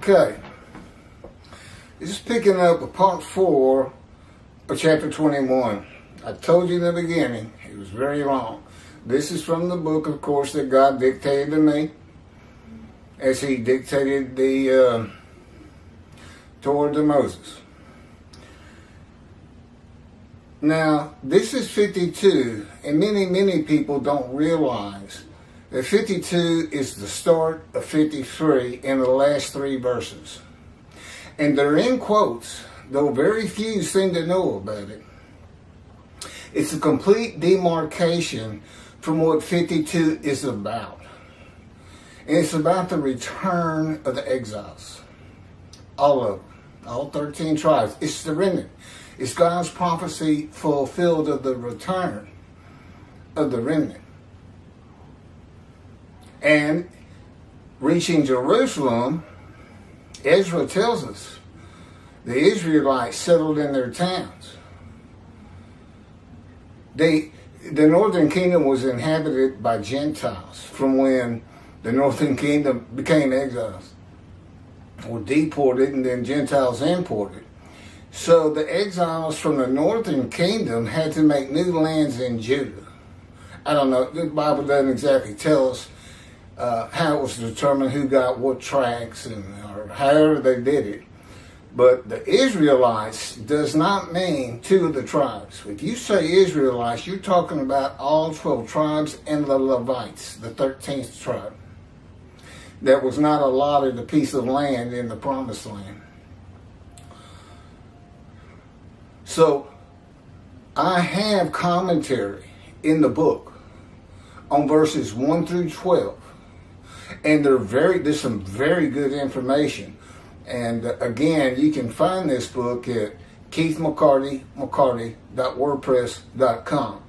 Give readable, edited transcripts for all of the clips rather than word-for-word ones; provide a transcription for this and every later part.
Okay. This is picking up with part 4 of chapter 21. I told you in the beginning, it was very long. This is from the book, of course, that God dictated to me, as he dictated the Torah to Moses. Now, this is 52, and many people don't realize that 52 is the start of 53 in the last 3 verses. And they're in quotes, though very few seem to know about it. It's a complete demarcation from what 52 is about. And it's about the return of the exiles. All of them. All 13 tribes. It's the remnant. It's God's prophecy fulfilled of the return of the remnant. And reaching Jerusalem, Ezra tells us the Israelites settled in their towns. The northern kingdom was inhabited by Gentiles from when the northern kingdom became exiles, or deported, and then Gentiles imported. So the exiles from the northern kingdom had to make new lands in Judah. I don't know, the Bible doesn't exactly tell us how it was determined who got what tracts or however they did it. But the Israelites does not mean 2 of the tribes. If you say Israelites, you're talking about all 12 tribes and the Levites, the 13th tribe, that was not allotted a piece of land in the promised land. So I have commentary in the book on verses 1 through 12. And there's some very good information. And again, you can find this book at keithmccarty.wordpress.com.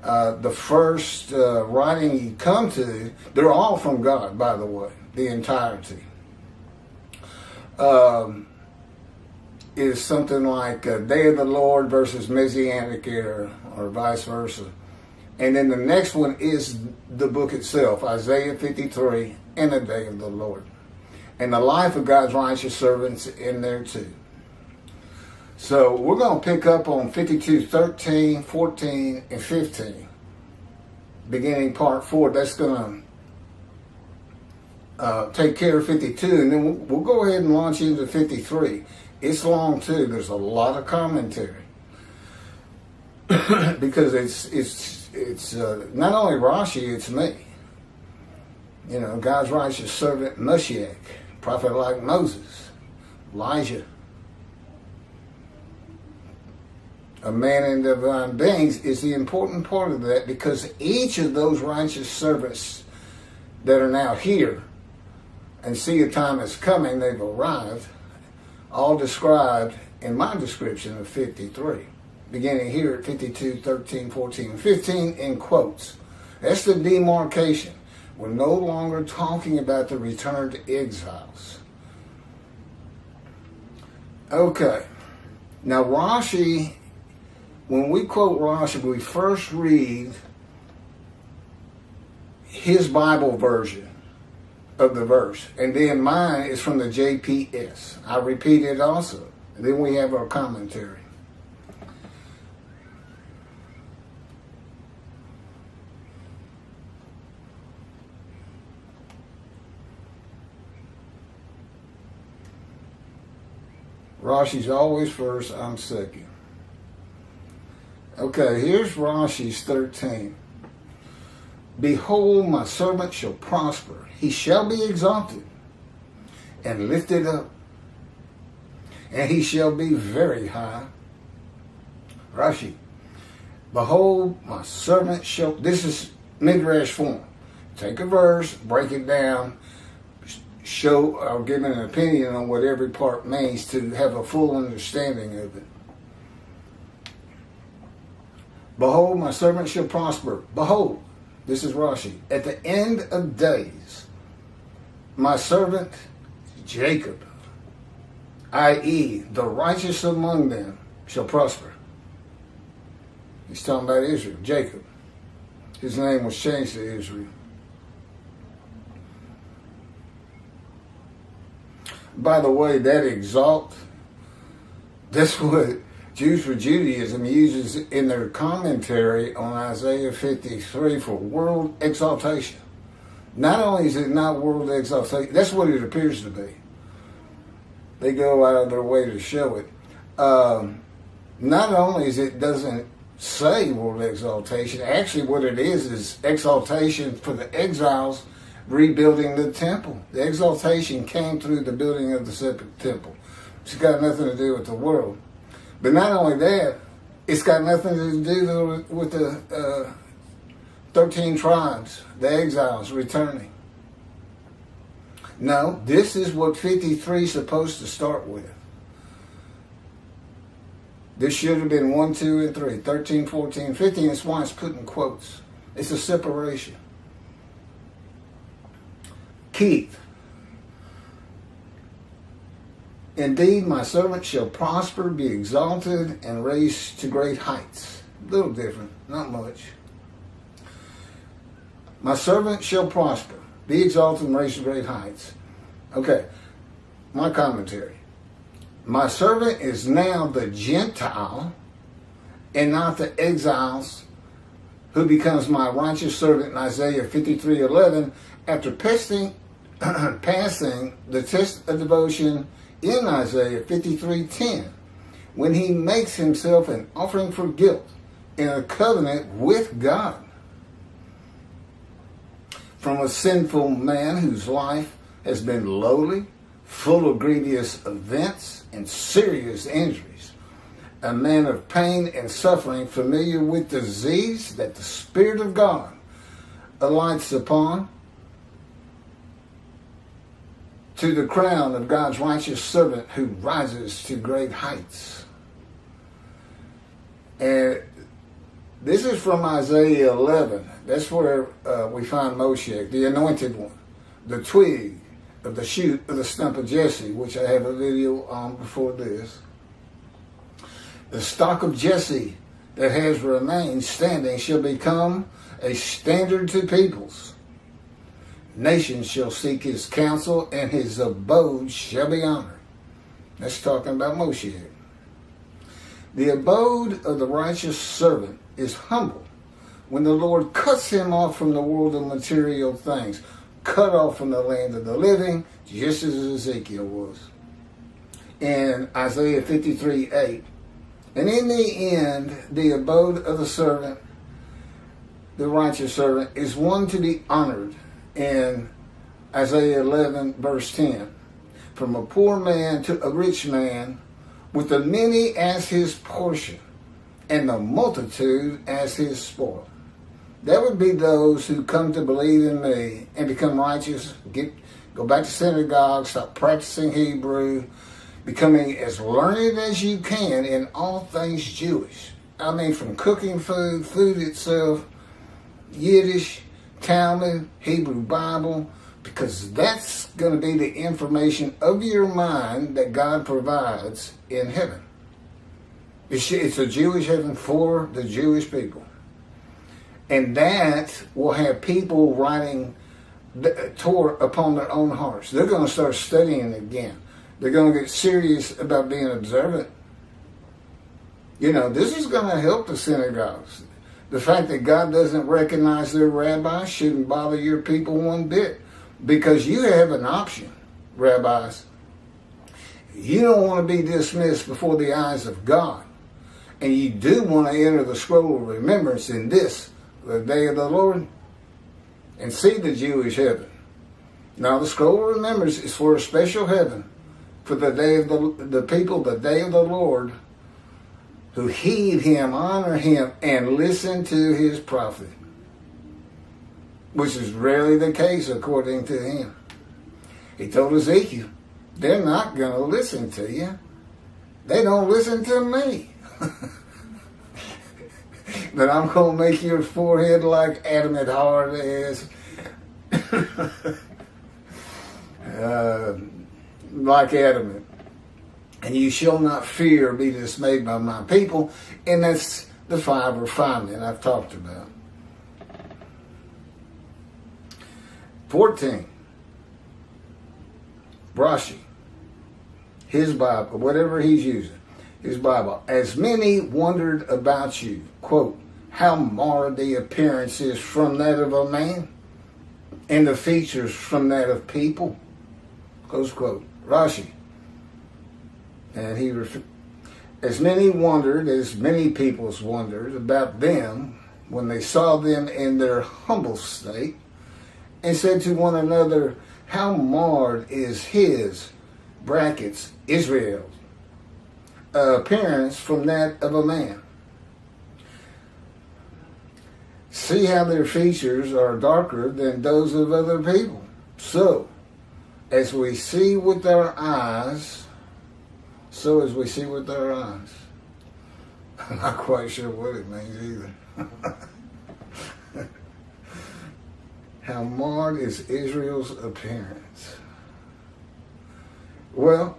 The first writing you come to, they're all from God, by the way, the entirety. Is something like Day of the Lord versus Messianic Era, or vice versa. And then the next one is the book itself, Isaiah 53, and the Day of the Lord. And the life of God's righteous servants in there too. So we're going to pick up on 52, 13, 14, and 15. Beginning part 4. That's going to take care of 52. And then we'll go ahead and launch into 53. It's long too. There's a lot of commentary. Because it's not only Rashi, it's me. You know, God's righteous servant Moshiach, prophet like Moses, Elijah, a man in divine beings, is the important part of that, because each of those righteous servants that are now here and see a time is coming, they've arrived, all described in my description of 53. Beginning here at 52, 13, 14, 15 in quotes. That's the demarcation. We're no longer talking about the returned exiles. Okay. Now Rashi, when we quote Rashi, we first read his Bible version of the verse. And then mine is from the JPS. I repeat it also. And then we have our commentary. Rashi's always first, I'm second. Okay, here's Rashi's 13. Behold, my servant shall prosper. He shall be exalted and lifted up, and he shall be very high. Rashi. Behold, my servant shall... This is Midrash form. Take a verse, break it down, show or give an opinion on what every part means to have a full understanding of it. Behold, my servant shall prosper. Behold, this is Rashi. At the end of days, my servant Jacob, i.e., the righteous among them, shall prosper. He's talking about Israel, Jacob. His name was changed to Israel. by the way, that exalt, that's what Jews for Judaism uses in their commentary on Isaiah 53 for world exaltation. Not only is it not world exaltation, that's what it appears to be. They go out of their way to show it. Not only is it doesn't say world exaltation, actually what it is exaltation for the exiles rebuilding the temple. The exaltation came through the building of the separate temple. It's got nothing to do with the world. But not only that, it's got nothing to do with the 13 tribes, the exiles returning. No, this is what 53 is supposed to start with. This should have been 1, 2, and 3, 13, 14, 15. That's why it's put in quotes. It's a separation. Keith. Indeed, my servant shall prosper, be exalted, and raised to great heights. A little different, not much. My servant shall prosper, be exalted, and raised to great heights. Okay, my commentary. My servant is now the Gentile and not the exiles who becomes my righteous servant in Isaiah 53:11 after passing the test of devotion in Isaiah 53:10 when he makes himself an offering for guilt in a covenant with God from a sinful man whose life has been lowly, full of grievous events and serious injuries, a man of pain and suffering, familiar with disease that the Spirit of God alights upon, to the crown of God's righteous servant who rises to great heights. And this is from Isaiah 11. That's where we find Moshiach, the anointed one, the twig of the shoot of the stump of Jesse, which I have a video on before this. The stock of Jesse that has remained standing shall become a standard to peoples. Nations shall seek his counsel, and his abode shall be honored. That's talking about Moshiach. The abode of the righteous servant is humble when the Lord cuts him off from the world of material things, cut off from the land of the living, just as Ezekiel was. In Isaiah 53:8, and in the end, the abode of the servant, the righteous servant, is one to be honored. In Isaiah 11, verse 10, from a poor man to a rich man, with the many as his portion, and the multitude as his spoil. That would be those who come to believe in me and become righteous, go back to synagogue, stop practicing Hebrew, becoming as learned as you can in all things Jewish. I mean, from cooking food, food itself, Yiddish, Talmud, Hebrew Bible, because that's going to be the information of your mind that God provides in heaven. It's a Jewish heaven for the Jewish people. And that will have people writing the Torah upon their own hearts. They're going to start studying again. They're going to get serious about being observant. You know, this is going to help the synagogues. The fact that God doesn't recognize their rabbis shouldn't bother your people one bit, because you have an option, rabbis. You don't want to be dismissed before the eyes of God, and you do want to enter the scroll of remembrance in this, the day of the Lord, and see the Jewish heaven. Now, the scroll of remembrance is for a special heaven, for the day of the people, the day of the Lord, who heed him, honor him, and listen to his prophet, which is rarely the case according to him. He told Ezekiel, they're not going to listen to you. They don't listen to me. But I'm going to make your forehead like adamant hard as, like adamant. And you shall not fear or be dismayed by my people. And that's the 5 refinement I've talked about. 14. Rashi. his Bible, whatever he's using, his Bible. As many wondered about you, quote, how marred the appearance is from that of a man, and the features from that of people, close quote. Rashi. And as many peoples wondered about them when they saw them in their humble state, and said to one another, how marred is his, brackets, Israel's, appearance from that of a man. See how their features are darker than those of other people. So, as we see with our eyes, so as we see with our eyes. I'm not quite sure what it means either. How marred is Israel's appearance? Well,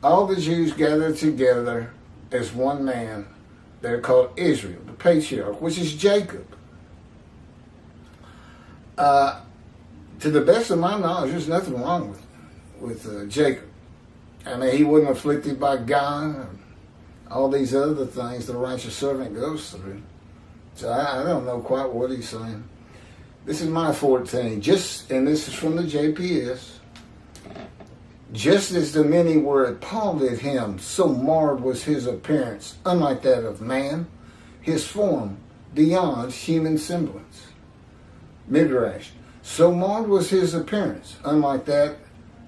all the Jews gathered together as one man. They're called Israel, the patriarch, which is Jacob. To the best of my knowledge, there's nothing wrong with Jacob. I mean, he wasn't afflicted by God, or all these other things the righteous servant goes through. So I don't know quite what he's saying. This is my 14. And this is from the JPS. Just as the many were appalled at him, so marred was his appearance, unlike that of man, his form beyond human semblance. Midrash. So marred was his appearance, unlike that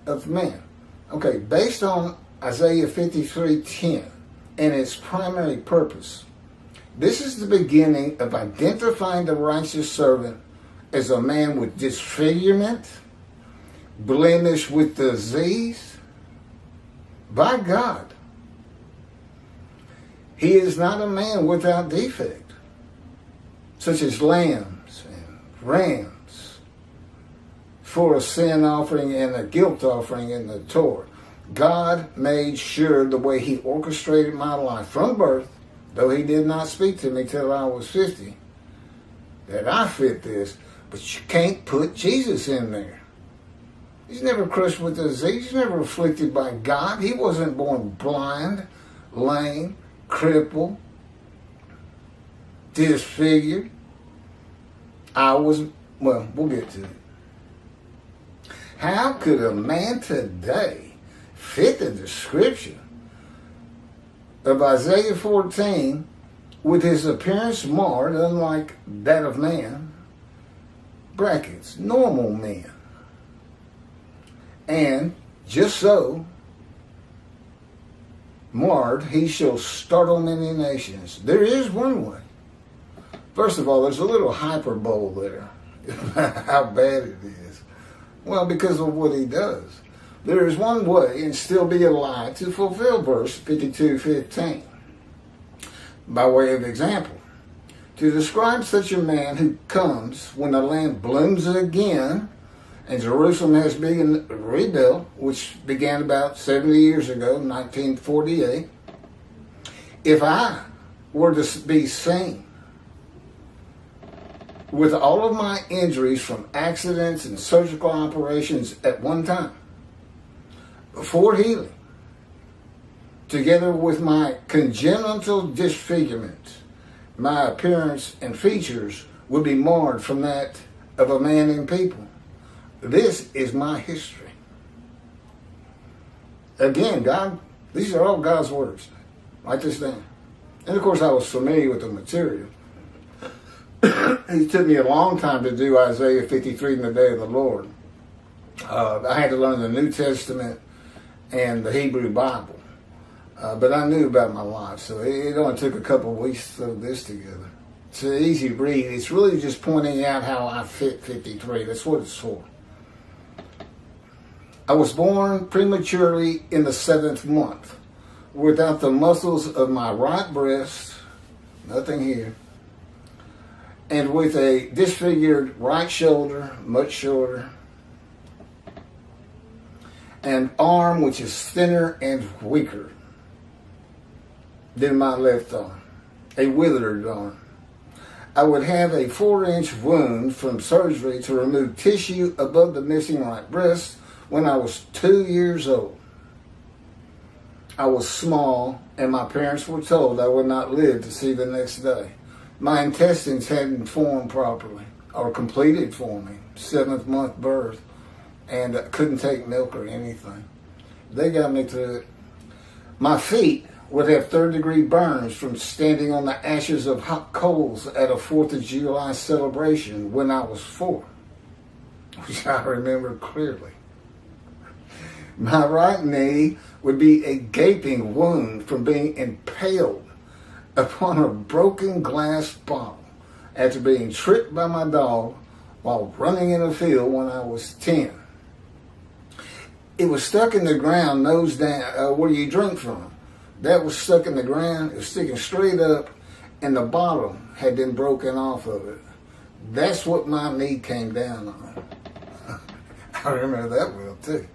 of man. Okay, based on Isaiah 53:10 and its primary purpose, this is the beginning of identifying the righteous servant as a man with disfigurement, blemished with disease, by God. He is not a man without defect, such as lambs and rams for a sin offering and a guilt offering in the Torah. God made sure the way he orchestrated my life from birth, though he did not speak to me till I was 50, that I fit this, but you can't put Jesus in there. He's never crushed with disease. He's never afflicted by God. He wasn't born blind, lame, crippled, disfigured. We'll get to it. How could a man today fit the description of Isaiah 14 with his appearance marred, unlike that of man, brackets, normal men? And just so marred, he shall startle many nations. There is one way. First of all, there's a little hyperbole there, how bad it is. Well, because of what he does. There is one way and still be a lie to fulfill verse 52:15. By way of example, to describe such a man who comes when the land blooms again, and Jerusalem has been rebuilt, which began about 70 years ago, 1948. If I were to be seen with all of my injuries from accidents and surgical operations at one time, before healing, together with my congenital disfigurement, my appearance and features would be marred from that of a man and people. This is my history. Again, God, these are all God's words. Write this down. And of course, I was familiar with the material. It took me a long time to do Isaiah 53 in the day of the Lord. I had to learn the New Testament and the Hebrew Bible. But I knew about my life, so it only took a couple of weeks to throw this together. It's an easy read. It's really just pointing out how I fit 53. That's what it's for. I was born prematurely in the 7th month, without the muscles of my right breast, nothing here, and with a disfigured right shoulder, much shorter, an arm which is thinner and weaker than my left arm, a withered arm. I would have a 4-inch wound from surgery to remove tissue above the missing right breast when I was 2 years old. I was small, and my parents were told I would not live to see the next day. My intestines hadn't formed properly or completed forming, 7th month birth, and I couldn't take milk or anything. They got me through it. My feet would have 3rd-degree burns from standing on the ashes of hot coals at a 4th of July celebration when I was 4, which I remember clearly. My right knee would be a gaping wound from being impaled upon a broken glass bottle after being tripped by my dog while running in a field when I was 10. It was stuck in the ground, nose down, where you drink from. That was stuck in the ground. It was sticking straight up, and the bottom had been broken off of it. That's what my knee came down on. I remember that well, too.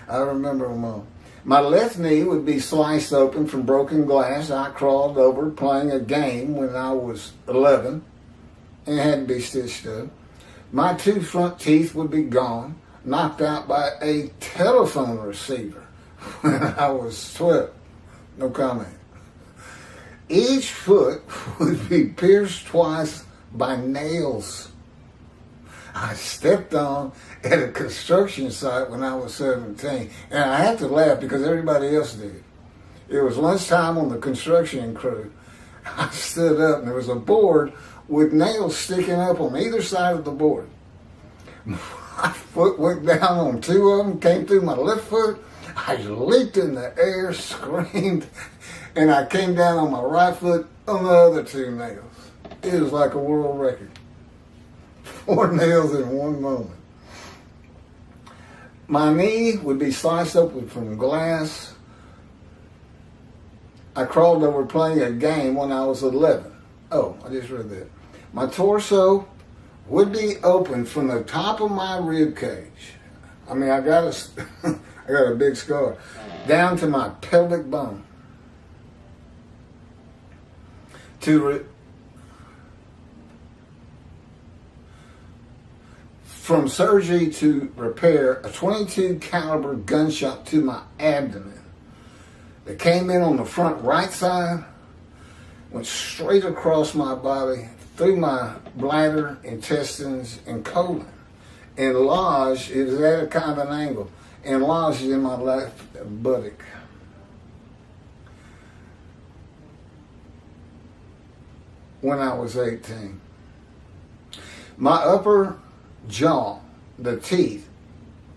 I remember them all. My left knee would be sliced open from broken glass. I crawled over playing a game when I was 11 and had to be stitched up. My 2 front teeth would be gone, knocked out by a telephone receiver when I was 12. No comment. Each foot would be pierced twice by nails I stepped on at a construction site when I was 17. And I had to laugh because everybody else did. It was lunchtime on the construction crew. I stood up and there was a board with nails sticking up on either side of the board. My foot went down on 2 of them, came through my left foot. I leaped in the air, screamed, and I came down on my right foot on the other 2 nails. It was like a world record. 4 nails in one moment. My knee would be sliced open from glass. I crawled over playing a game when I was 11. Oh, I just read that. My torso would be open from the top of my rib cage. I mean, I got a big scar down to my pelvic bone. From surgery to repair a .22 caliber gunshot to my abdomen that came in on the front right side, went straight across my body, through my bladder, intestines, and colon. And lodged, it was at a kind of an angle, and lodged in my left buttock. When I was 18. My upper jaw, the teeth,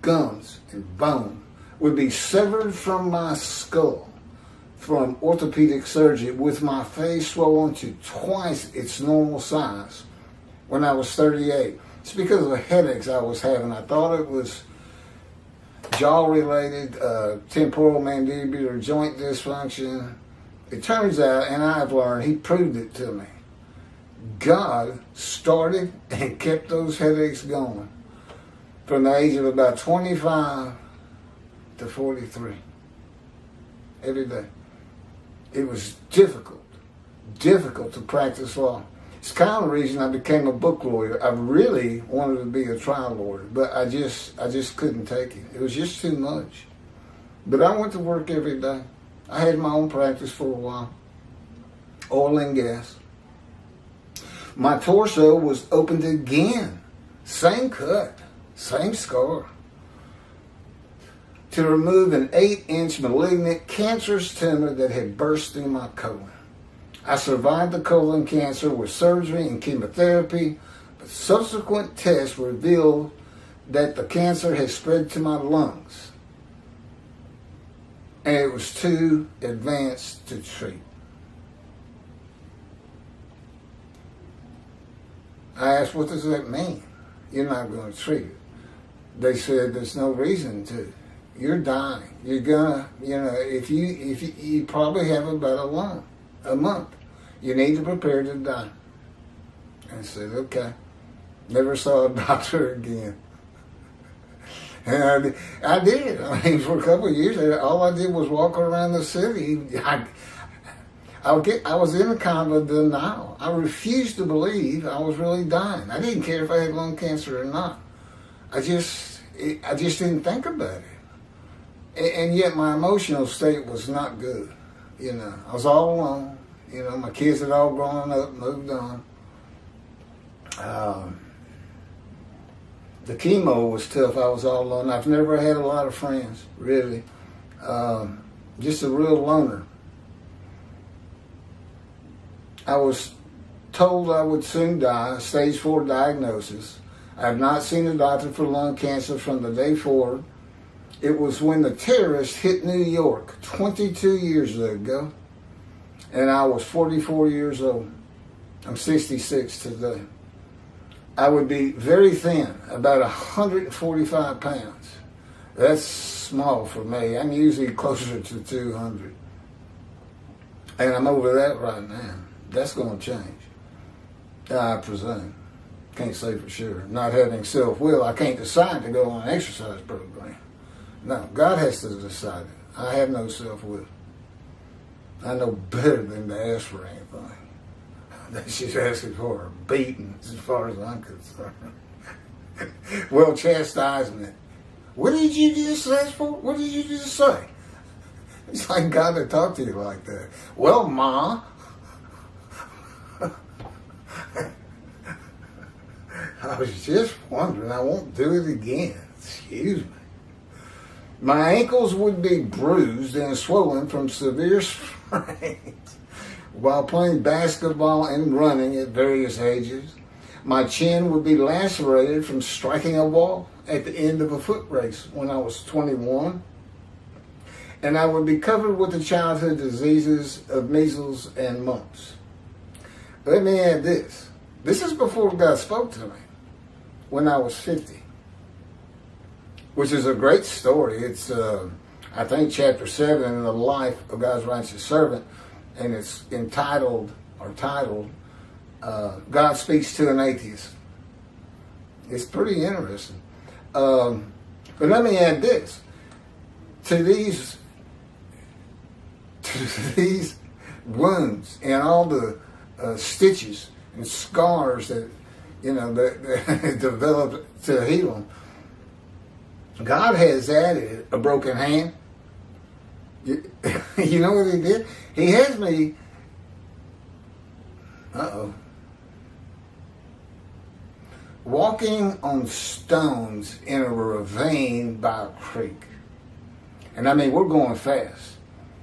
gums, and bone would be severed from my skull from orthopedic surgery with my face swollen to twice its normal size when I was 38. It's because of the headaches I was having. I thought it was jaw-related, temporal mandibular joint dysfunction. It turns out, and I've learned, he proved it to me. God started and kept those headaches going from the age of about 25 to 43. Every day. It was difficult to practice law. It's kind of the reason I became a book lawyer. I really wanted to be a trial lawyer, but I just couldn't take it. It was just too much. But I went to work every day. I had my own practice for a while. Oil and gas. My torso was opened again. Same cut, same scar. To remove an 8-inch malignant cancerous tumor that had burst through my colon. I survived the colon cancer with surgery and chemotherapy, but subsequent tests revealed that the cancer had spread to my lungs, and it was too advanced to treat. I asked, what does that mean? You're not going to treat it. They said, there's no reason to. You're dying. You're gonna, if you probably have about a month. You need to prepare to die. I said, okay. Never saw a doctor again. And I did. I mean, for a couple of years, all I did was walk around the city. I was in a kind of a denial. I refused to believe I was really dying. I didn't care if I had lung cancer or not. I just didn't think about it. And yet my emotional state was not good. You know, I was all alone. You know, my kids had all grown up, moved on. The chemo was tough. I was all alone. I've never had a lot of friends, really. Just a real loner. I was told I would soon die, stage 4 diagnosis. I have not seen a doctor for lung cancer from the day forward. It was when the terrorists hit New York 22 years ago, and I was 44 years old. I'm 66 today. I would be very thin, about 145 pounds. That's small for me. I'm usually closer to 200. And I'm over that right now. That's going to change, I presume. Can't say for sure. Not having self-will, I can't decide to go on an exercise program. No, God has to decide it. I have no self-will. I know better than to ask for anything. That's just asking for a beating, as far as I'm concerned. Well, chastisement. What did you just ask for? What did you just say? It's like God to talk to you like that. Well, Ma. I was just wondering. I won't do it again. Excuse me. My ankles would be bruised and swollen from severe sprains while playing basketball and running at various ages. My chin would be lacerated from striking a wall at the end of a foot race when I was 21. And I would be covered with the childhood diseases of measles and mumps. Let me add this. This is before God spoke to me, when I was 50. Which is a great story. It's, I think, chapter 7 in the life of God's righteous servant, and it's titled, God Speaks to an Atheist. It's pretty interesting. But let me add this. To these wounds and all the stitches and scars that, that developed to heal them, God has added a broken hand. You know what he did? He has me, walking on stones in a ravine by a creek. And I mean, we're going fast.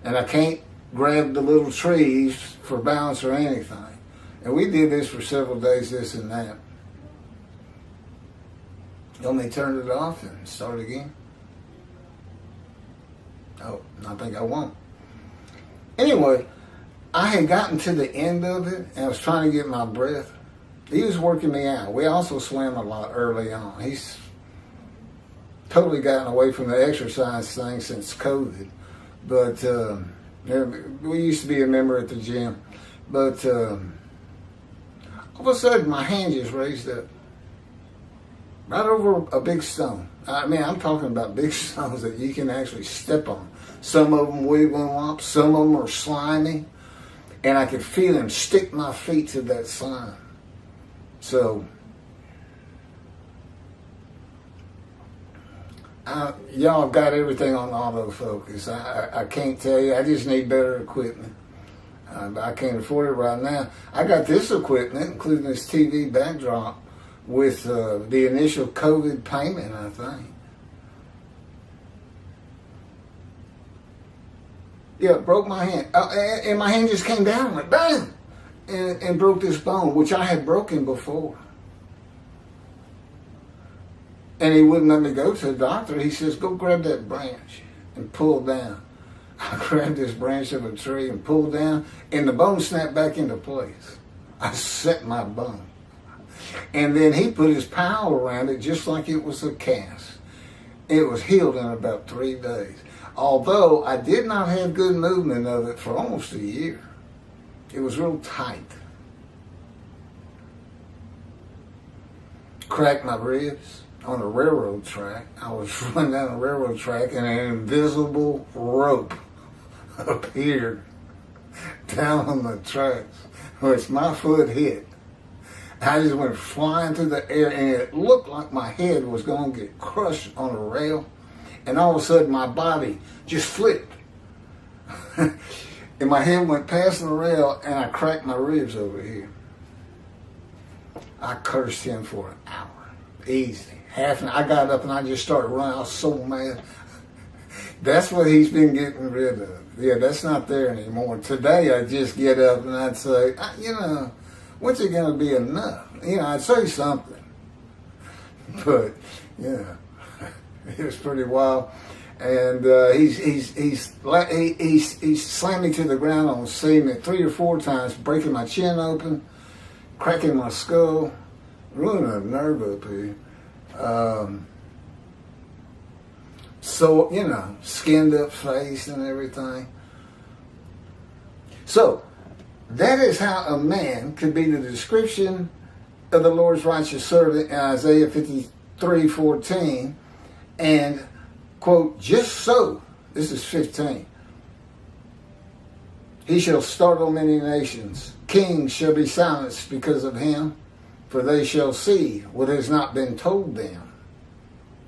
And I can't grab the little trees for balance or anything. And we did this for several days, this and that. You want me to turn it off and start again? Oh, I think I won't. Anyway, I had gotten to the end of it, and I was trying to get my breath. He was working me out. We also swam a lot early on. He's totally gotten away from the exercise thing since COVID. But we used to be a member at the gym. But all of a sudden, my hand just raised up. Right over a big stone. I mean, I'm talking about big stones that you can actually step on. Some of them wiggling up, some of them are slimy. And I could feel him stick my feet to that slime. So, y'all got everything on autofocus. I can't tell you. I just need better equipment. I can't afford it right now. I got this equipment, including this TV backdrop, with the initial COVID payment, I think. Yeah, broke my hand. And my hand just came down and went bang! And broke this bone, which I had broken before. And he wouldn't let me go to the doctor. He says, go grab that branch and pull down. I grabbed this branch of a tree and pulled down, and the bone snapped back into place. I set my bone. And then he put his power around it just like it was a cast. It was healed in about 3 days. Although I did not have good movement of it for almost a year. It was real tight. Cracked my ribs on a railroad track. I was running down a railroad track and an invisible rope appeared down on the tracks, which my foot hit. I just went flying through the air, and it looked like my head was going to get crushed on a rail. And all of a sudden my body just flipped. And my head went past the rail and I cracked my ribs over here. I cursed him for an hour. Easy. Half an hour. I got up and I just started running. I was so mad. That's what he's been getting rid of. Yeah, that's not there anymore. Today I just get up and I'd say, when's it going to be enough? I'd say something. But, it was pretty wild. And he slammed me to the ground on cement 3 or 4 times, breaking my chin open, cracking my skull, ruining a nerve up here. Skinned up face and everything. So, that is how a man could be the description of the Lord's righteous servant in Isaiah 53:14, and quote, just so, this is 15, he shall startle many nations. Kings shall be silenced because of him, for they shall see what has not been told them,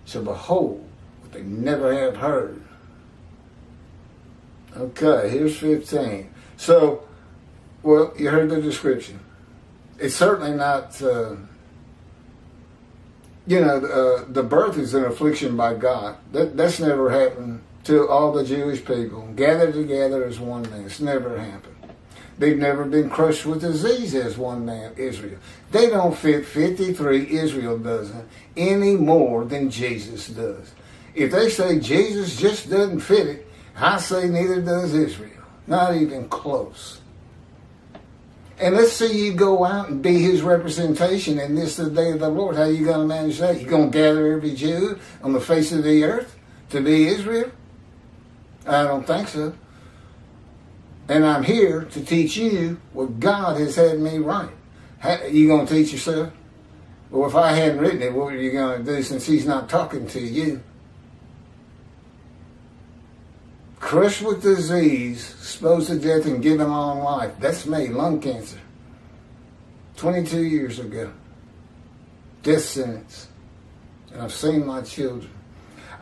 shall behold what they never have heard. Okay, here's 15. So, well, you heard the description. It's certainly not, the birth is an affliction by God. That's never happened to all the Jewish people. Gathered together as one man. It's never happened. They've never been crushed with disease as one man, Israel. They don't fit 53, Israel doesn't, any more than Jesus does. If they say Jesus just doesn't fit it, I say neither does Israel. Not even close. And let's see you go out and be his representation, and this is the day of the Lord. How are you going to manage that? You going to gather every Jew on the face of the earth to be Israel? I don't think so. And I'm here to teach you what God has had me write. You going to teach yourself? Well, if I hadn't written it, what are you going to do since he's not talking to you? Crushed with disease, exposed to death, and given long life. That's me, lung cancer. 22 years ago. Death sentence. And I've seen my children.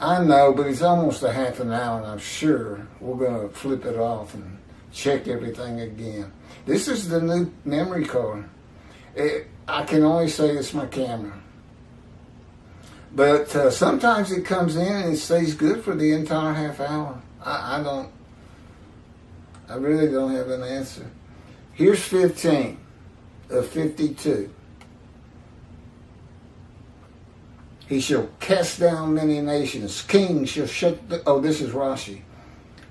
I know, but it's almost a half an hour, and I'm sure we're going to flip it off and check everything again. This is the new memory card. I can only say it's my camera. But sometimes it comes in and it stays good for the entire half hour. I really don't have an answer. Here's 15 of 52. He shall cast down many nations. Kings shall this is Rashi.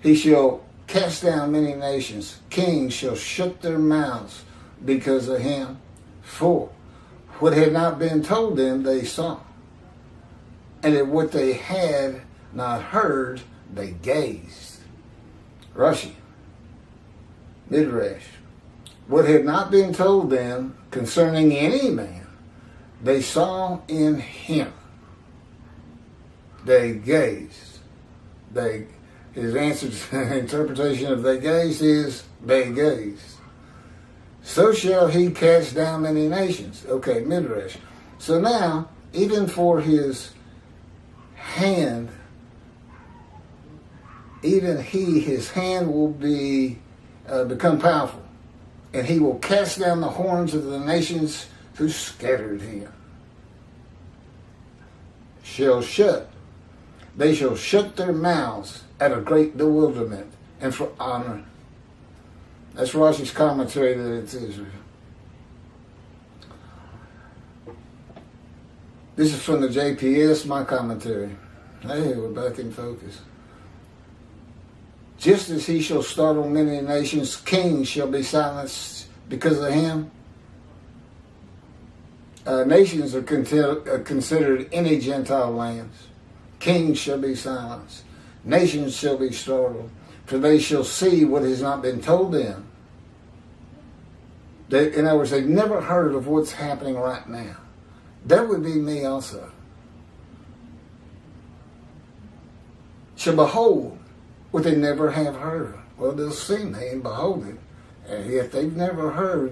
He shall cast down many nations. Kings shall shut their mouths because of him. For what had not been told them, they saw. And at what they had not heard, they gazed. Rashi, Midrash. What had not been told them concerning any man, they saw in him. They gazed. His answer to interpretation of they gazed is they gazed. So shall he cast down many nations. Okay, Midrash. So now, even for his hand, his hand will become powerful, and he will cast down the horns of the nations who scattered him. They shall shut their mouths at a great bewilderment and for honor. That's Rashi's commentary that it's Israel. This is from the JPS, my commentary. Hey, we're back in focus. Just as he shall startle many nations, kings shall be silenced because of him. Nations are considered any Gentile lands. Kings shall be silenced. Nations shall be startled, for they shall see what has not been told them. In other words, they've never heard of what's happening right now. That would be me also. Shall behold what they never have heard. Well, they'll see me and behold it. And yet they've never heard